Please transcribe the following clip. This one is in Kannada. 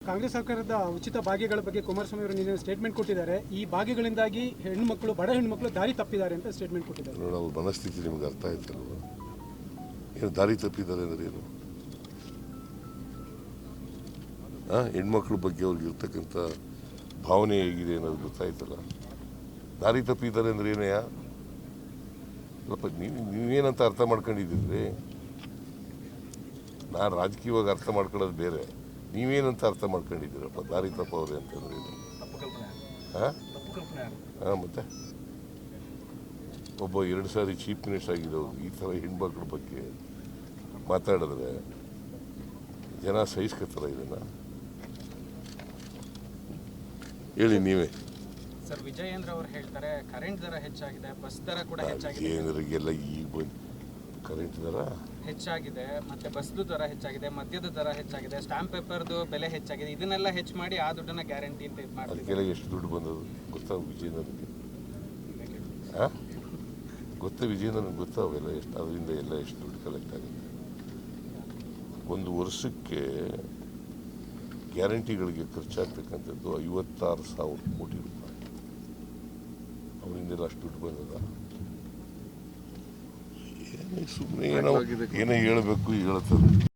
ಕಾಂಗ್ರೆಸ್ ಸರ್ಕಾರದ ಉಚಿತ ಭಾಗ್ಯಗಳ ಬಗ್ಗೆ ಕುಮಾರಸ್ವಾಮಿ ಅವರು ನಿನ್ನೆ ಸ್ಟೇಟ್ಮೆಂಟ್ ಕೊಟ್ಟಿದ್ದಾರೆ. ಈ ಭಾಗ್ಯಗಳಿಂದಾಗಿ ಹೆಣ್ಣುಮಕ್ಕಳು, ಬಡ ಹೆಣ್ಣುಮಕ್ಕಳು ದಾರಿ ತಪ್ಪಿದ್ದಾರೆ ಅಂತ ಸ್ಟೇಟ್ಮೆಂಟ್ ಕೊಟ್ಟಿದ್ದಾರೆ. ಅವ್ರ ಮನಸ್ಥಿತಿ ನಿಮ್ಗೆ ಅರ್ಥ ಆಯ್ತಲ್ವ? ಏನು ದಾರಿ ತಪ್ಪಿದ್ದಾರೆ ಅಂದ್ರೆ ಏನು? ಹೆಣ್ಮಕ್ಳ ಬಗ್ಗೆ ಅವ್ರಿಗೆ ಇರ್ತಕ್ಕಂಥ ಭಾವನೆ ಹೇಗಿದೆ ಅನ್ನೋದು ಗೊತ್ತಾಯ್ತಲ್ಲ. ದಾರಿ ತಪ್ಪಿದ್ದಾರೆ ಅಂದ್ರೆ ಏನಯ್ಯ? ಸ್ವಲ್ಪ ನೀವೇನಂತ ಅರ್ಥ ಮಾಡ್ಕೊಂಡಿದ್ದೀರಿ? ನಾನು ರಾಜಕೀಯವಾಗಿ ಅರ್ಥ ಮಾಡ್ಕೊಳ್ಳೋದು ಬೇರೆ, ನೀವೇನಂತ ಅರ್ಥ ಮಾಡ್ಕೊಂಡಿದ್ದೀರಪ್ಪ ದಾರಿ ತಪ್ಪವ್ರೆ ಅಂತಂದ್ರೆ ಏನು? ಮತ್ತೆ ಒಬ್ಬ 2 ಸಾರಿ ಚೀಫ್ ಮಿನಿಸ್ಟರ್ ಆಗಿದ್ದವರು ಈ ಥರ ಹೆಣ್ಮಕ್ಳ ಬಗ್ಗೆ ಮಾತಾಡಿದ್ರೆ ಜನ ಸಹಿಸ್ಕೊತಾರ? ಇದನ್ನ ಹೇಳಿ ನೀವೇ. ಸರ್, ವಿಜಯೇಂದ್ರ ಅವರು ಹೇಳ್ತಾರೆ ಕರೆಂಟ್ ದರ ಹೆಚ್ಚಾಗಿದೆ, ಬಸ್ ದರ ಕೂಡ ಹೆಚ್ಚಾಗಿದೆ. ವಿಜಯೇಂದ್ರಿಗೆಲ್ಲ ಈಗ ಬಂದು ಕರೆಂಟ್ ದರ ಹೆಚ್ಚಾಗಿದೆ, ಮತ್ತೆ ಬಸ್ದು ದರ ಹೆಚ್ಚಾಗಿದೆ, ಮದ್ಯದ ದರ ಹೆಚ್ಚಾಗಿದೆ, ಸ್ಟಾಂಪ್ ಪೇಪರ್ದು ಬೆಲೆ ಹೆಚ್ಚಾಗಿದೆ. ಇದನ್ನೆಲ್ಲ ಹೆಚ್ಚು ಮಾಡಿ ಆ ದುಡ್ಡನ್ನ ಗ್ಯಾರಂಟಿ ಅಂತ ಇದು ಮಾಡ್ತಾರೆ. ಅದಕ್ಕೆಲ್ಲ ಎಷ್ಟು ದುಡ್ಡು ಬಂದದು ಗೊತ್ತಾ ವಿಜಯೇಂದ್ರನಿಗೆ? ಗೊತ್ತಾ ವಿಜಯೇಂದ್ರನಿಗೆ? ಗೊತ್ತಾ ಅವೆಲ್ಲ ಎಷ್ಟು, ಅದರಿಂದ ಎಲ್ಲ ಎಷ್ಟು ದುಡ್ಡು ಕಲೆಕ್ಟ್ ಆಗುತ್ತೆ? ಒಂದು ವರ್ಷಕ್ಕೆ ಗ್ಯಾರಂಟಿಗಳಿಗೆ ಖರ್ಚಾಗ್ತಕ್ಕಂಥದ್ದು 56,000 ಕೋಟಿ ರೂಪಾಯಿ. ಅವರಿಂದೆಲ್ಲ ಅಷ್ಟು ದುಡ್ಡು ಬಂದದ? ಸುಮ್ಮನೆ ಏನೋ ಹೇಳಬೇಕು ಹೇಳ್ತಾರೆ.